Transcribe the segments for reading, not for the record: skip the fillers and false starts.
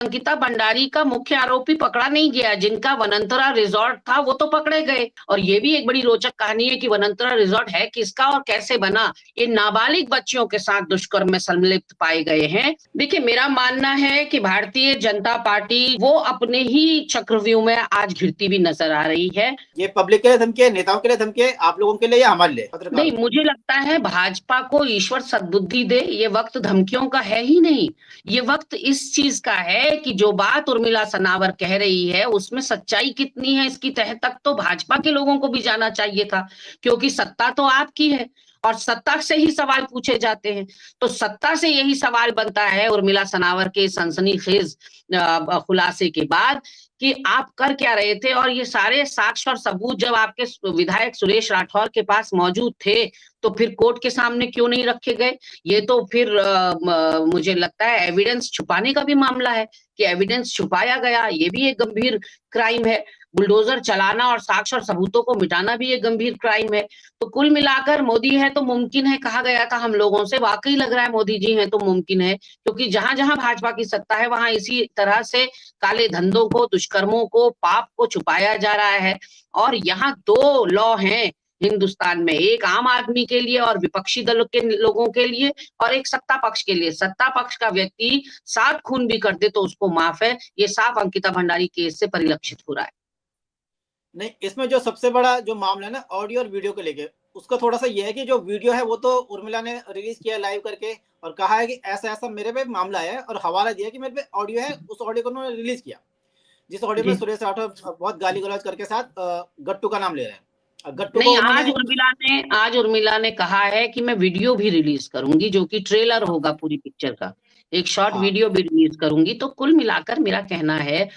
अंकिता भंडारी का मुख्य आरोपी पकड़ा नहीं गया, जिनका वनांतरा रिजॉर्ट था वो तो पकड़े गए। और ये भी एक बड़ी रोचक कहानी है कि वनांतरा रिजॉर्ट है किसका और कैसे बना। ये नाबालिग बच्चियों के साथ दुष्कर्म में संलिप्त पाए गए हैं। देखिए, मेरा मानना है कि भारतीय जनता पार्टी वो अपने ही चक्रव्यूह में आज घिरती भी नजर आ रही है। ये पब्लिक के लिए धमकी है, नेताओं के लिए धमकी है, आप लोगों के लिए या हमारे लिए? नहीं, मुझे लगता है भाजपा को ईश्वर सद्बुद्धि दे। ये वक्त धमकियों का है ही नहीं, ये वक्त इस चीज का है कि जो बात उर्मिला सनावर कह रही है उसमें सच्चाई कितनी है, इसकी तह तक तो भाजपा के लोगों को भी जाना चाहिए था, क्योंकि सत्ता तो आपकी है और सत्ता से ही सवाल पूछे जाते हैं। तो सत्ता से यही सवाल बनता है उर्मिला सनावर के सनसनीखेज खुलासे के बाद कि आप कर क्या रहे थे, और ये सारे साक्ष्य और सबूत जब आपके विधायक सुरेश राठौर के पास मौजूद थे तो फिर कोर्ट के सामने क्यों नहीं रखे गए? ये तो फिर मुझे लगता है एविडेंस छुपाने का भी मामला है कि एविडेंस छुपाया गया, ये भी एक गंभीर क्राइम है। बुलडोजर चलाना और साक्ष्य और सबूतों को मिटाना भी एक गंभीर क्राइम है। तो कुल मिलाकर मोदी है तो मुमकिन है कहा गया था हम लोगों से, वाकई लग रहा है मोदी जी हैं तो मुमकिन है, क्योंकि जहां जहां भाजपा की सत्ता है वहां इसी तरह से काले धंधों को, दुष्कर्मों को, पाप को छुपाया जा रहा है। और यहाँ दो लॉ हैं हिंदुस्तान में, एक आम आदमी के लिए और विपक्षी दलों के लोगों के लिए, और एक सत्ता पक्ष के लिए। सत्ता पक्ष का व्यक्ति 7 खून भी कर दे तो उसको माफ है, ये साफ अंकिता भंडारी केस से परिलक्षित हो रहा है। नहीं, इसमें जो सबसे बड़ा जो मामला है ना ऑडियो और वीडियो को लेके, उसका थोड़ा सा ये है कि जो वीडियो है वो तो उर्मिला ने रिलीज किया लाइव करके और कहा है कि ऐसा ऐसा मेरे पे मामला है, और हवाला दिया कि मेरे पे ऑडियो है, उस ऑडियो को उन्होंने रिलीज किया जिस ऑडियो में सुरेश राठौर बहुत गाली गलौज करके साथ गट्टू का नाम ले रहे हैं। गट्टू नहीं, को आज उर्मिला ने कहा है कि मैं वीडियो भी रिलीज करूंगी, जो कि ट्रेलर होगा पूरी पिक्चर का, एक शॉर्ट वीडियो भी रिलीज करूंगी। तो कुल मिलाकर मेरा कहना है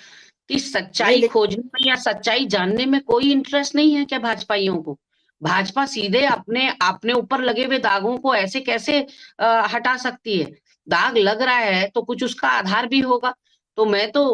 कि सच्चाई खोजने में या सच्चाई जानने में कोई इंटरेस्ट नहीं है क्या भाजपाइयों को? भाजपा सीधे अपने ऊपर लगे हुए दागों को ऐसे कैसे हटा सकती है? दाग लग रहा है तो कुछ उसका आधार भी होगा। तो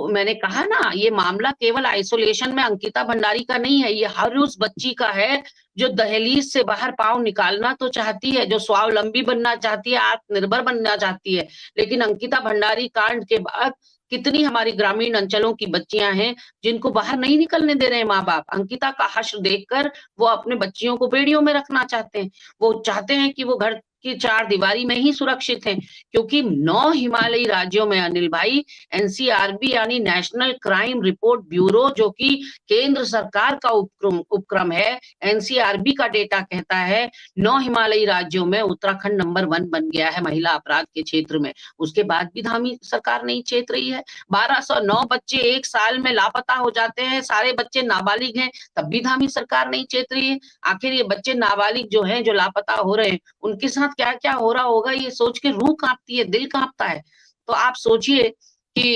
मैंने कहा ना, ये मामला केवल आइसोलेशन में अंकिता भंडारी का नहीं है, ये हर उस बच्ची का है जो दहलीज से बाहर पांव निकालना तो चाहती है, जो स्वावलंबी बनना चाहती है, आत्मनिर्भर बनना चाहती है। लेकिन अंकिता भंडारी कांड के बाद कितनी हमारी ग्रामीण अंचलों की बच्चियां हैं जिनको बाहर नहीं निकलने दे रहे हैं माँ बाप। अंकिता का हश्र देखकर वो अपने बच्चियों को बेड़ियों में रखना चाहते हैं। वो चाहते हैं कि वो घर की 4 दीवारी में ही सुरक्षित हैं, क्योंकि 9 हिमालयी राज्यों में अनिल भाई एनसीआरबी यानी नेशनल क्राइम रिपोर्ट ब्यूरो, जो कि केंद्र सरकार का उपक्रम है, एनसीआरबी का डेटा कहता है 9 हिमालयी राज्यों में उत्तराखंड नंबर 1 बन गया है महिला अपराध के क्षेत्र में। उसके बाद भी धामी सरकार नहीं चेत रही है। 1209 बच्चे 1 साल में लापता हो जाते हैं, सारे बच्चे नाबालिग हैं, तब भी धामी सरकार नहीं चेत रही है। आखिर ये बच्चे नाबालिग जो हैं, जो लापता हो रहे हैं, उनके साथ क्या क्या हो रहा होगा, ये सोच के रूह कांपती है, दिल कांपता है। तो आप सोचिए कि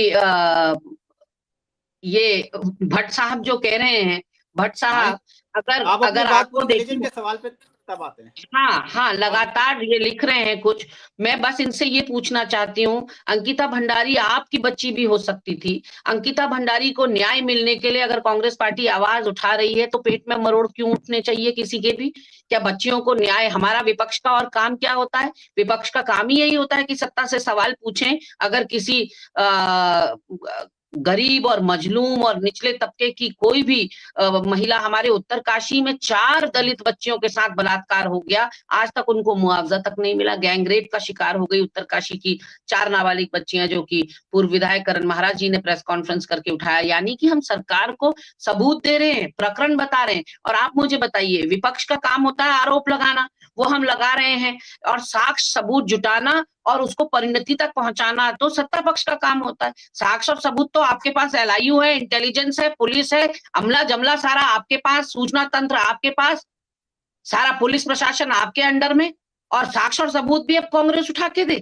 ये भट्ट साहब जो कह रहे हैं, भट्ट साहब अगर आपको देखिए सवाल पे तब आते हैं। हाँ, लगातार ये लिख रहे हैं कुछ। मैं बस इनसे ये पूछना चाहती हूँ, अंकिता भंडारी आपकी बच्ची भी हो सकती थी। अंकिता भंडारी को न्याय मिलने के लिए अगर कांग्रेस पार्टी आवाज उठा रही है तो पेट में मरोड़ क्यों उठने चाहिए किसी के भी? क्या बच्चियों को न्याय, हमारा विपक्ष का और काम क्या होता है? विपक्ष का काम ही यही होता है कि सत्ता से सवाल पूछें। अगर किसी गरीब और मजलूम और निचले तबके की कोई भी महिला, हमारे उत्तरकाशी में 4 दलित बच्चियों के साथ बलात्कार हो गया, आज तक उनको मुआवजा तक नहीं मिला। गैंगरेप का शिकार हो गई उत्तरकाशी की 4 नाबालिग बच्चियां, जो कि पूर्व विधायक करण महाराज जी ने प्रेस कॉन्फ्रेंस करके उठाया। यानी कि हम सरकार को सबूत दे रहे हैं, प्रकरण बता रहे हैं, और आप मुझे बताइए, विपक्ष का काम होता है आरोप लगाना, वो हम लगा रहे हैं, और साक्ष्य सबूत जुटाना और उसको परिणति तक पहुंचाना तो सत्ता पक्ष का काम होता है। साक्ष्य और सबूत तो आपके पास एलआईयू है, इंटेलिजेंस है, पुलिस है, अमला जमला सारा आपके पास, सूचना तंत्र आपके पास, सारा पुलिस प्रशासन आपके अंडर में, और साक्ष्य और सबूत भी अब कांग्रेस उठा के दे।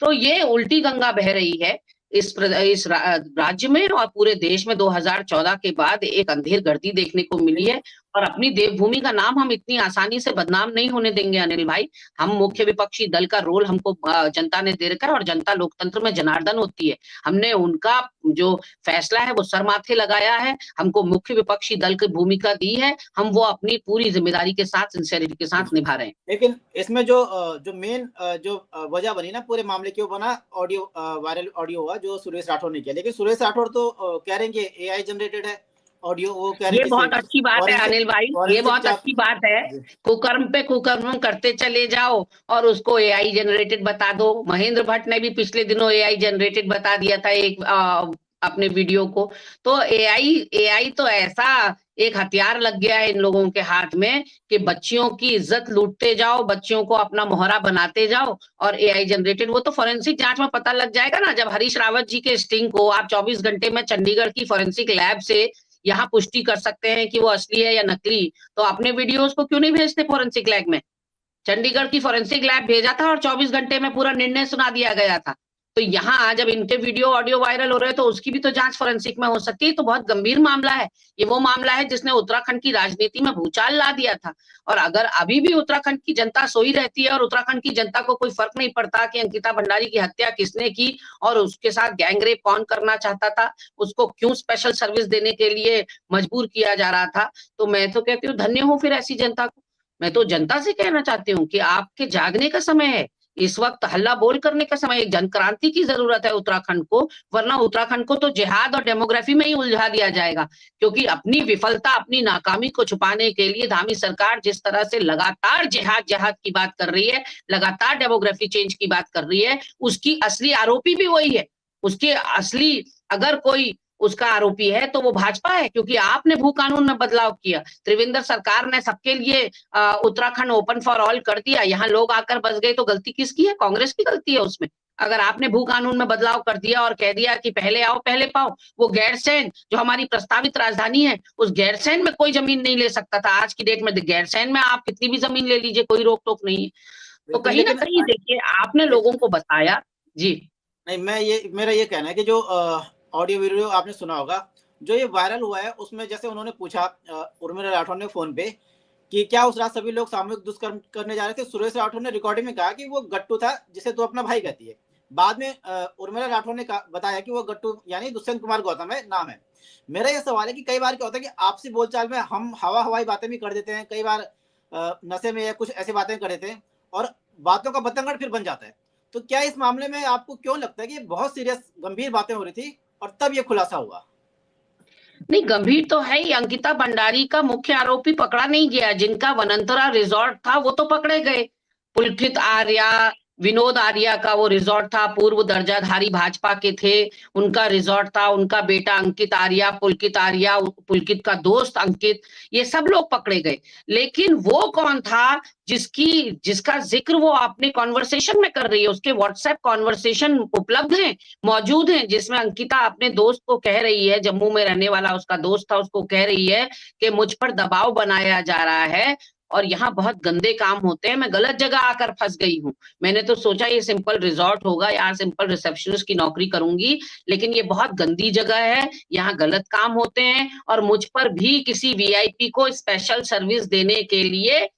तो ये उल्टी गंगा बह रही है इस राज्य में और पूरे देश में। 2014 के बाद एक अंधेर गर्दी देखने को मिली है, और अपनी देवभूमि का नाम हम इतनी आसानी से बदनाम नहीं होने देंगे अनिल भाई। हम मुख्य विपक्षी दल का रोल हमको जनता ने दे रखा है, और जनता लोकतंत्र में जनार्दन होती है। हमने उनका जो फैसला है वो सर माथे लगाया है, हमको मुख्य विपक्षी दल की भूमिका दी है, हम वो अपनी पूरी जिम्मेदारी के साथ, सिंसियरिटी के साथ निभा रहे हैं। लेकिन इसमें जो मेन जो वजह बनी ना पूरे मामले की, वो बना ऑडियो, वायरल ऑडियो हुआ जो सुरेश राठौर ने किया। लेकिन सुरेश राठौर तो कह रहे हैं कि एआई जनरेटेड है ऑडियो, वो कह रहे हैं ये बहुत अच्छी बात है अनिल भाई, ये बहुत अच्छी बात है। कुकर्म पे कुकर्म करते चले जाओ और उसको एआई जनरेटेड बता दो। महेंद्र भट्ट ने भी पिछले दिनों एआई जनरेटेड बता दिया था एक अपने वीडियो को। तो एआई तो ऐसा एक हथियार लग गया है इन लोगों के हाथ में कि बच्चियों की इज्जत लूटते जाओ, बच्चियों को अपना मोहरा बनाते जाओ, और एआई जनरेटेड। वो तो फॉरेंसिक जांच में पता लग जाएगा ना, जब हरीश रावत जी के स्टिंग को आप 24 घंटे में चंडीगढ़ की फॉरेंसिक लैब से यहाँ पुष्टि कर सकते हैं कि वो असली है या नकली, तो अपने वीडियोस को क्यों नहीं भेजते फॉरेंसिक लैब में? चंडीगढ़ की फॉरेंसिक लैब भेजा था और 24 घंटे में पूरा निर्णय सुना दिया गया था। तो यहाँ जब इनके वीडियो ऑडियो वायरल हो रहे हैं तो उसकी भी तो जांच फॉरेंसिक में हो सकती है। तो बहुत गंभीर मामला है ये, वो मामला है जिसने उत्तराखंड की राजनीति में भूचाल ला दिया था। और अगर अभी भी उत्तराखंड की जनता सोई रहती है और उत्तराखंड की जनता को कोई फर्क नहीं पड़ता कि अंकिता भंडारी की हत्या किसने की और उसके साथ गैंगरेप कौन करना चाहता था, उसको क्यों स्पेशल सर्विस देने के लिए मजबूर किया जा रहा था, तो मैं तो कहती हूँ धन्य हो फिर ऐसी जनता को। मैं तो जनता से कहना चाहती हूँ कि आपके जागने का समय है, इस वक्त हल्ला बोल करने का समय, एक जन क्रांति की जरूरत है उत्तराखंड को, वरना उत्तराखंड को तो जिहाद और डेमोग्राफी में ही उलझा दिया जाएगा। क्योंकि अपनी विफलता, अपनी नाकामी को छुपाने के लिए धामी सरकार जिस तरह से लगातार जिहाद की बात कर रही है, लगातार डेमोग्राफी चेंज की बात कर रही है, उसकी असली आरोपी भी वही है। उसके असली अगर कोई उसका आरोपी है तो वो भाजपा है, क्योंकि आपने भू कानून में बदलाव किया। त्रिवेंद्र सरकार ने सबके लिए उत्तराखंड ओपन फॉर ऑल कर दिया, यहाँ लोग आकर बस गए, तो गलती किसकी है? कांग्रेस की गलती है उसमें। अगर आपने भू कानून में बदलाव कर दिया और कह दिया कि पहले आओ पहले पाओ, वो गैरसैंण जो हमारी प्रस्तावित राजधानी है, उस गैरसैंण में कोई जमीन नहीं ले सकता था। आज की डेट में गैरसैंण में आप कितनी भी जमीन ले लीजिए, कोई रोक टोक नहीं है। तो कहीं ना कहीं देखिए आपने लोगों को बताया जी। नहीं, मेरा ये कहना है कि जो ऑडियो वीडियो आपने सुना होगा जो ये वायरल हुआ है, उसमें जैसे उन्होंने पूछा उर्मिला राठौर ने फोन पे कि क्या उस रात सभी लोग सामूहिक दुष्कर्म करने जा रहे थे। सुरेश राठौर ने रिकॉर्डिंग में कहा कि वो गट्टू था जिसे तू अपना भाई कहती है। बाद में उर्मिला राठौर ने बताया कि वो गट्टू यानी दुष्यंत कुमार गौतम है नाम है। मेरा ये सवाल है कि कई बार क्या होता है कि आपसी बोलचाल में हम हवाई बातें भी कर देते हैं, कई बार नशे में या कुछ ऐसी बातें कर देते हैं और बातों का बतंगड़ फिर बन जाता है। तो क्या इस मामले में आपको क्यों लगता है कि बहुत सीरियस गंभीर बातें हो रही थी और तब ये खुलासा हुआ? नहीं, गंभीर तो है ही। अंकिता भंडारी का मुख्य आरोपी पकड़ा नहीं गया, जिनका वनंतरा रिजॉर्ट था वो तो पकड़े गए। पुलकित आर्या, विनोद आर्या का वो रिजॉर्ट था, पूर्व दर्जाधारी भाजपा के थे, उनका रिजॉर्ट था, उनका बेटा अंकित आर्या, पुलकित का दोस्त अंकित, ये सब लोग पकड़े गए। लेकिन वो कौन था जिसका जिक्र वो अपने कॉन्वर्सेशन में कर रही है? उसके व्हाट्सएप कॉन्वर्सेशन उपलब्ध हैं, मौजूद हैं, जिसमें अंकिता अपने दोस्त को कह रही है, जम्मू में रहने वाला उसका दोस्त था, उसको कह रही है कि मुझ पर दबाव बनाया जा रहा है और यहाँ बहुत गंदे काम होते हैं, मैं गलत जगह आकर फंस गई हूँ। मैंने तो सोचा ये सिंपल रिजॉर्ट होगा, यहाँ सिंपल रिसेप्शनिस्ट की नौकरी करूंगी, लेकिन ये बहुत गंदी जगह है, यहाँ गलत काम होते हैं और मुझ पर भी किसी वीआईपी को स्पेशल सर्विस देने के लिए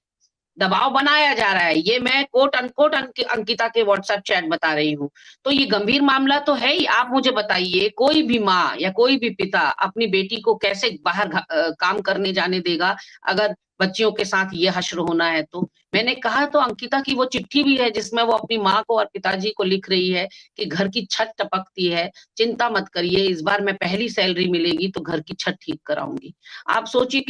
दबाव बनाया जा रहा है। ये मैं कोट अनकोट अंकिता के व्हाट्सएप चैट बता रही हूँ। तो ये गंभीर मामला तो है ही। आप मुझे बताइए, कोई भी माँ या कोई भी पिता अपनी बेटी को कैसे बाहर काम करने जाने देगा अगर बच्चियों के साथ ये हश्र होना है? तो मैंने कहा तो अंकिता की वो चिट्ठी भी है जिसमें वो अपनी माँ को और पिताजी को लिख रही है कि घर की छत टपकती है, चिंता मत करिए, इस बार मैं पहली सैलरी मिलेगी तो घर की छत ठीक कराऊंगी। आप सोचिए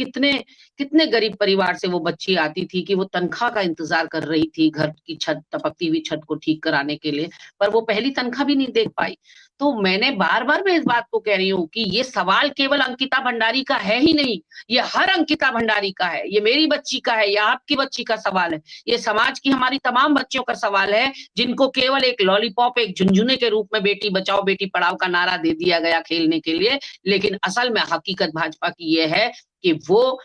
कितने गरीब परिवार से वो बच्ची आती थी कि वो तनख्वाह का इंतजार कर रही थी घर की छत, टपकती हुई छत को ठीक कराने के लिए, पर वो पहली तनख्वाह भी नहीं देख पाई। तो मैंने बार-बार मैं इस बात को कह रही हूँ कि ये सवाल केवल अंकिता भंडारी का है ही नहीं, ये हर अंकिता भंडारी का है, ये मेरी बच्ची का है या आपकी बच्ची का सवाल है, ये समाज की हमारी तमाम बच्चियों का सवाल है, जिनको केवल एक लॉलीपॉप, एक झुनझुने के रूप में बेटी बचाओ बेटी पढ़ाओ का नारा दे दिया गया खेलने के लिए। लेकिन असल में हकीकत भाजपा की ये है कि वो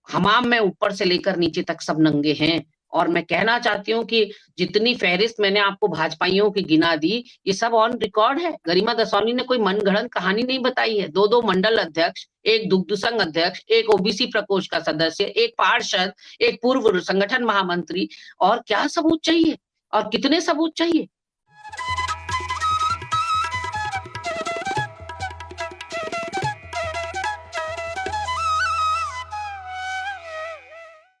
हमाम में ऊपर से लेकर नीचे तक सब नंगे हैं और मैं कहना चाहती हूँ कि जितनी फहरिस्त मैंने आपको भाजपाइयों की गिना दी, ये सब ऑन रिकॉर्ड है। गरिमा दसौनी ने कोई मनगढ़ंत कहानी नहीं बताई है। 2-2 मंडल अध्यक्ष, एक दुग्ध संघ अध्यक्ष, एक ओबीसी प्रकोष्ठ का सदस्य, एक पार्षद, एक पूर्व संगठन महामंत्री, और क्या सबूत चाहिए और कितने सबूत चाहिए?